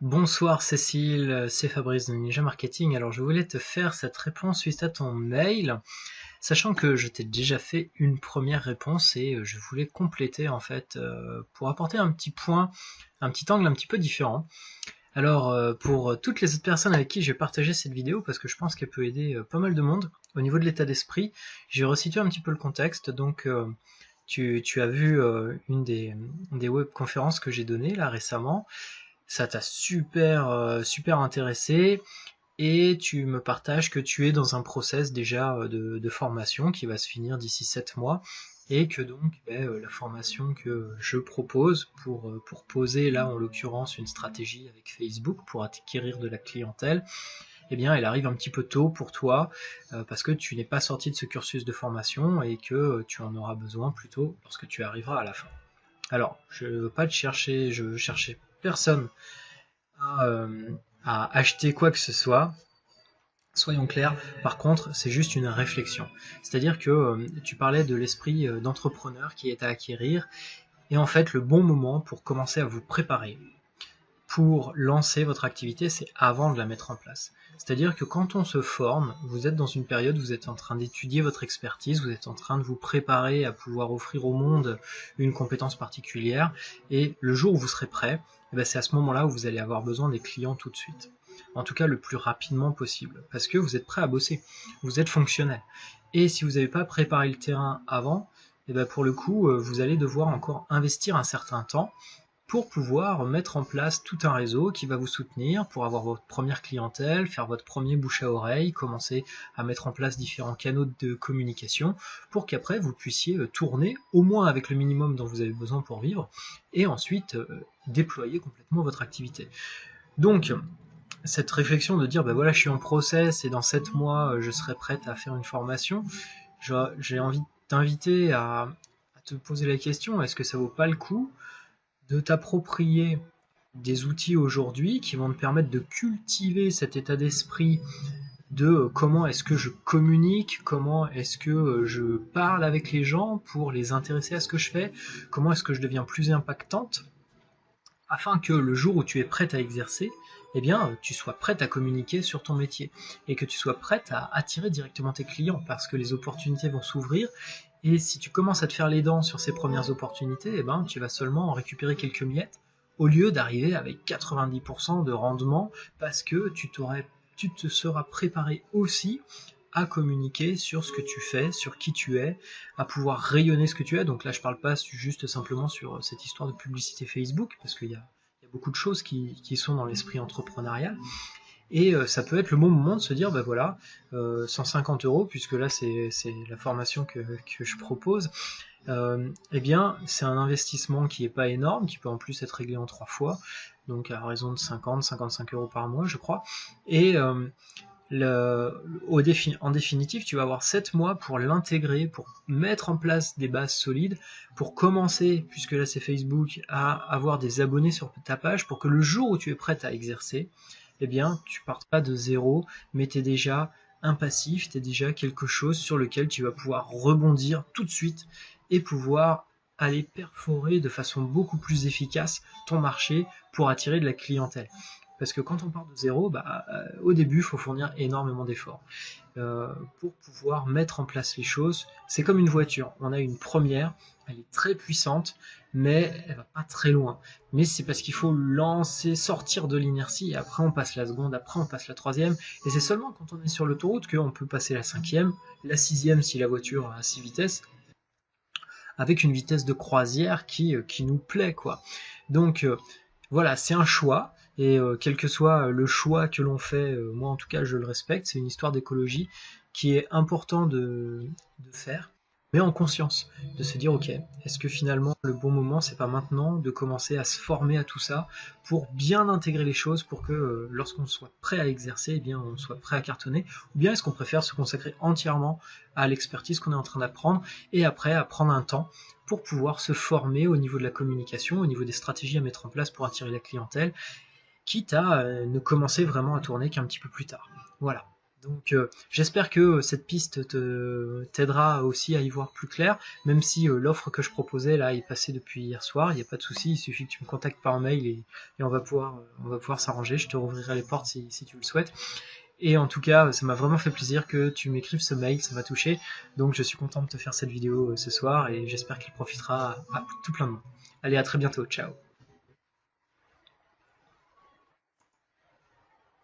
Bonsoir Cécile, c'est Fabrice de Ninja Marketing. Alors je voulais te faire cette réponse suite à ton mail, sachant que je t'ai déjà fait une première réponse et je voulais compléter en fait pour apporter un petit point, un petit angle un petit peu différent. Alors pour toutes les autres personnes avec qui je vais partager cette vidéo, parce que je pense qu'elle peut aider pas mal de monde, au niveau de l'état d'esprit, je vais resituer un petit peu le contexte. Donc tu as vu une des webconférences que j'ai données là récemment. Ça t'a super intéressé et tu me partages que tu es dans un process déjà de formation qui va se finir d'ici 7 mois et que donc la formation que je propose pour poser là en l'occurrence une stratégie avec Facebook pour acquérir de la clientèle, eh bien elle arrive un petit peu tôt pour toi parce que tu n'es pas sorti de ce cursus de formation et que tu en auras besoin plutôt lorsque tu arriveras à la fin. Alors, je ne veux pas te chercher, je veux chercher personne à, à acheter quoi que ce soit. Soyons clairs, par contre, c'est juste une réflexion. C'est-à-dire que tu parlais de l'esprit d'entrepreneur qui est à acquérir, et en fait, le bon moment pour commencer à vous préparer pour lancer votre activité, c'est avant de la mettre en place. C'est-à-dire que quand on se forme, vous êtes dans une période, vous êtes en train d'étudier votre expertise, vous êtes en train de vous préparer à pouvoir offrir au monde une compétence particulière, et le jour où vous serez prêt, c'est à ce moment-là où vous allez avoir besoin des clients tout de suite. En tout cas, le plus rapidement possible, parce que vous êtes prêt à bosser, vous êtes fonctionnel. Et si vous n'avez pas préparé le terrain avant, pour le coup, vous allez devoir encore investir un certain temps pour pouvoir mettre en place tout un réseau qui va vous soutenir pour avoir votre première clientèle, faire votre premier bouche à oreille, commencer à mettre en place différents canaux de communication pour qu'après vous puissiez tourner au moins avec le minimum dont vous avez besoin pour vivre et ensuite déployer complètement votre activité. Donc cette réflexion de dire voilà, je suis en process et dans 7 mois je serai prête à faire une formation, j'ai envie de t'inviter à te poser la question, est-ce que ça vaut pas le coup de t'approprier des outils aujourd'hui qui vont te permettre de cultiver cet état d'esprit de comment est-ce que je communique, comment est-ce que je parle avec les gens pour les intéresser à ce que je fais, comment est-ce que je deviens plus impactante, afin que le jour où tu es prête à exercer, tu sois prête à communiquer sur ton métier et que tu sois prête à attirer directement tes clients parce que les opportunités vont s'ouvrir. Et si tu commences à te faire les dents sur ces premières opportunités, tu vas seulement en récupérer quelques miettes au lieu d'arriver avec 90% de rendement parce que tu te seras préparé aussi à communiquer sur ce que tu fais, sur qui tu es, à pouvoir rayonner ce que tu es. Donc là, je parle pas juste simplement sur cette histoire de publicité Facebook, parce qu'il y a beaucoup de choses qui sont dans l'esprit entrepreneurial. Et ça peut être le bon moment de se dire, 150 euros, puisque là c'est la formation que je propose, c'est un investissement qui n'est pas énorme, qui peut en plus être réglé en 3 fois, donc à raison de 50-55 euros par mois, je crois. Et en définitive, tu vas avoir 7 mois pour l'intégrer, pour mettre en place des bases solides, pour commencer, puisque là c'est Facebook, à avoir des abonnés sur ta page, pour que le jour où tu es prête à exercer, tu partes pas de zéro, mais tu es déjà un passif, tu es déjà quelque chose sur lequel tu vas pouvoir rebondir tout de suite et pouvoir aller perforer de façon beaucoup plus efficace ton marché pour attirer de la clientèle. Parce que quand on part de zéro, au début, il faut fournir énormément d'efforts pour pouvoir mettre en place les choses. C'est comme une voiture. On a une première, elle est très puissante, mais elle va pas très loin. Mais c'est parce qu'il faut lancer, sortir de l'inertie, et après on passe la seconde, après on passe la troisième, et c'est seulement quand on est sur l'autoroute qu'on peut passer la cinquième, la sixième si la voiture a 6 vitesses, avec une vitesse de croisière qui nous plaît, quoi. Donc voilà, c'est un choix, et quel que soit le choix que l'on fait, moi en tout cas je le respecte, c'est une histoire d'écologie qui est important de faire, mais en conscience, de se dire ok, est-ce que finalement le bon moment c'est pas maintenant de commencer à se former à tout ça pour bien intégrer les choses pour que lorsqu'on soit prêt à exercer, on soit prêt à cartonner, ou bien est-ce qu'on préfère se consacrer entièrement à l'expertise qu'on est en train d'apprendre et après à prendre un temps pour pouvoir se former au niveau de la communication, au niveau des stratégies à mettre en place pour attirer la clientèle, quitte à ne commencer vraiment à tourner qu'un petit peu plus tard. Voilà. Donc j'espère que cette piste t'aidera aussi à y voir plus clair, même si l'offre que je proposais là est passée depuis hier soir, il n'y a pas de souci, il suffit que tu me contactes par mail et on va pouvoir s'arranger, je te rouvrirai les portes si tu le souhaites. Et en tout cas, ça m'a vraiment fait plaisir que tu m'écrives ce mail, ça m'a touché, donc je suis content de te faire cette vidéo ce soir et j'espère qu'il profitera à tout plein de monde. Allez, à très bientôt, ciao.